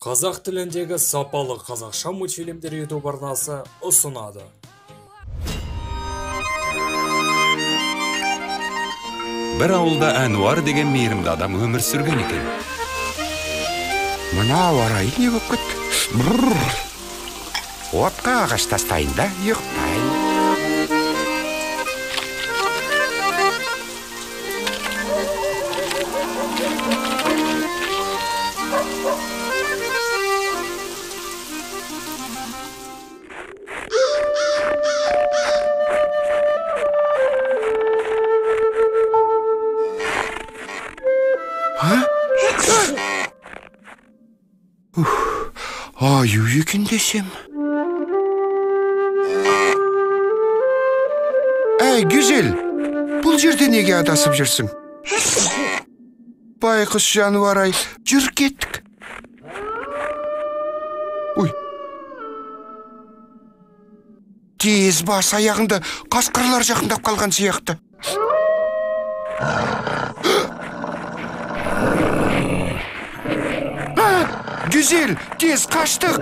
Қазақ тіліндегі сапалы қазақша мультфильмдер YouTube арнасы ұсынады. Бір ауылда Әнуар деген мейірімді адам өмір сүрген екен. Мына ауа-райы не болып кетті? Отқа ағаш тастайын да ұйықтайын. Аю екен десем. Әй, Гүзел, бұл жерде неге адасып жүрсің? Байқұс жануар-ай, жүр кеттік. Ой. Тез бас аяғында қасқырлар жақындап қалған сияқты. Güzel, tez kaçtık.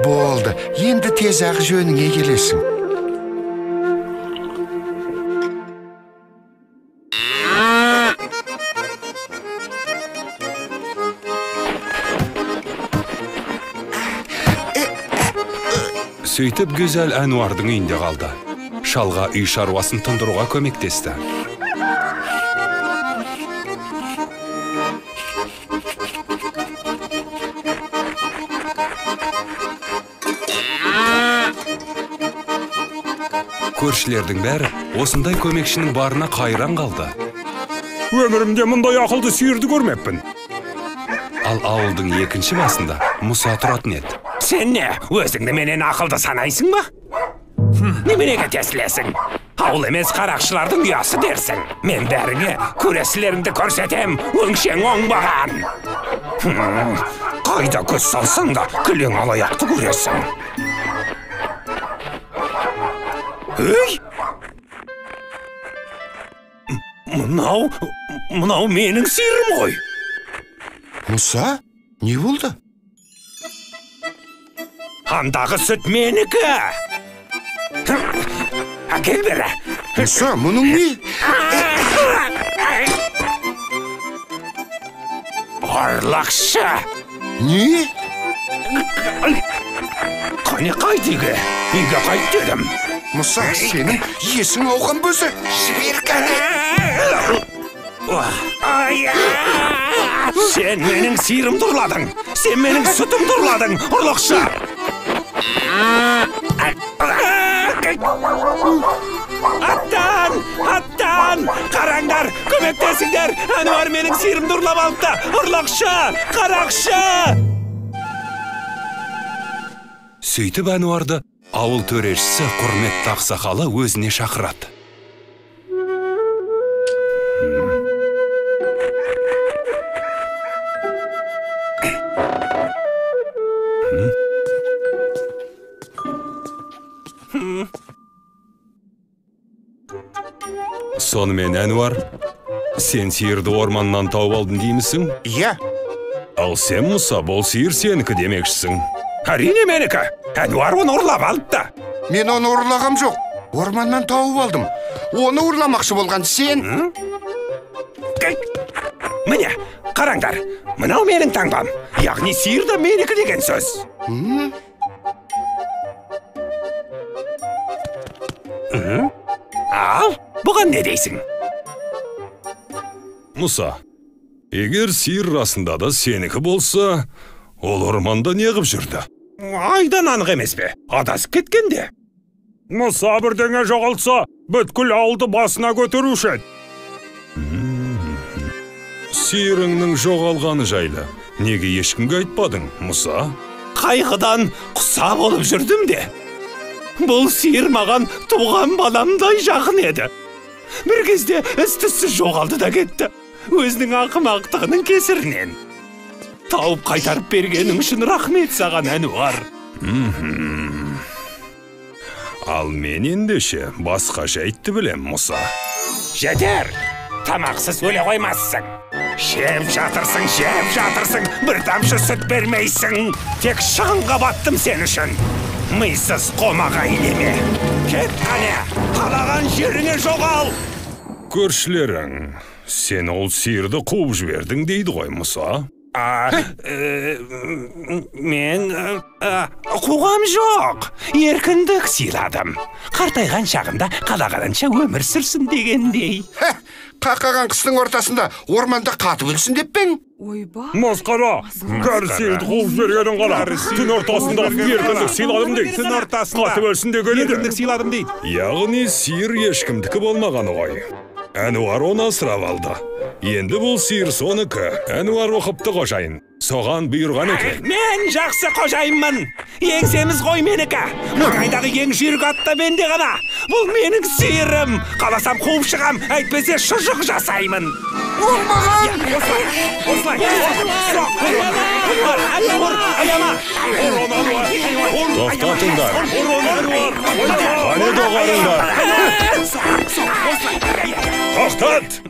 Болды, енді tez-ақ жөніңе келесің. Сөйтіп Гүзел Әнуардың үйінде қалды. Шалға үй шаруасын тындыруға көмектесті. Көршілердің бәрі осындай көмекшінің барына қайран қалды. Өмірімде мұндай ақылды сиырды көрмеппін. Ал ауылдың екінші басында Мұса тұратын еді. Сен не, өзіңді менен ақылды санайсың ба? Неменеге тесілесің? Ауыл емес қарақшылардың ұясы дерсің. Мен бәріңе көресілерімді көрсетем, өңшең оңбаған. Қайда көз салсаң да күлең алаяқты көресің. Өй! Мұнау менің сиырым ғой. Мұса, не болды? Андағы сүт менікі. Әкел бері. Мұса, мұның не? Орлақшы. Не? Қане қайтыға? Үйге қайт дедім. Мұса, сенің есің ауған бөзі. Жібер кәне. Сен менің сиырымды ұрладың. Сен менің сүтімді ұрладың, ұрлықшы. Аттан! Қараңдар, көмектесіңдер. Әнуар менің сиырымды ұрлап алыпты. Ұрлықшы, қарақшы. Сөйтіп Әнуарды ауыл төрешісі құрметті ақсақалы өзіне шақырады. Сонымен Әнуар, сен сиырды орманнан тауып алдың деймісің? Иә. Ал сен Мұса, бұл сиыр сенікі демекшісің. Әрине менікі. Әнуар оны ұрлап алыпты. Мен оны ұрлағам жоқ. Орманнан тауып алдым. Оны ұрламақшы болған сен. Міне, қараңдар. Мынау менің таңбам. Яғни сиыр да менікі деген сөз. Ал, бұған не дейсің? Мұса, егер сиыр расында да сенікі болса, ол орманда не қып жүрді? Айдан анық емес пе? Адасып кеткенде. Мұса бірдеңе жоғалтса, бүткіл ауылды басына көтеруші еді. Сиырыңның жоғалғаны жайлы неге ешкімге айтпадың, Мұса? Қайғыдан құса болып жүрдім де. Бұл сиыр маған туған баламдай жақын еді. Bir кезде із-түссіз жоғалды да кетті. Өзінің ақымақтығының кесірінен. Тауып қайтарып бергенің үшін рахмет саған, Әнуар. Ал мен ендеше басқаша айтты білем, Мұса. Жетер! Тамақсыз өле қоймассың. Жеп жатырсың, бір тамшы сүт бермейсің. Тек шығынға баттым сен үшін. Мыйсыз қомаға илеме. Кет қане, қалаған жеріне жоғал. Көршілерің, сен ол сиырды қуып жібердің дейді ғой, Мұса. Мен қуғам жоқ. Еркіндік сыйладым. Қартайған шағында қалағанынша өмір сүрсін дегендей. Қақаған қыстың ортасында орманда қатып өлсін деп пең? Масқара, кәрі сиырды қуып жібергенін қара. Түн ортасында еркіндік сыйладым дейді. Түн ортасында қатып өлсін деген еді. еркіндік сыйладым дейді. Яғни сиыр ешкімдікі болмағаны ғой. Әнуар оны асырап алды. Енді бұл сиыр соныкі. Әнуар оқыпты қожайын. Соған бұйырған екен. Мен жақсы қожайынмын. Еңсеміз ғой менікі. Маңайдағы ең жүйрік атта менде ғана. Бұл менің сиырым. Қаласам қуып шығам, әйтпесе шұжық жасаймын. Осылай. Тоқтатыңдар. Қане доғарыңдар. Тоқтат!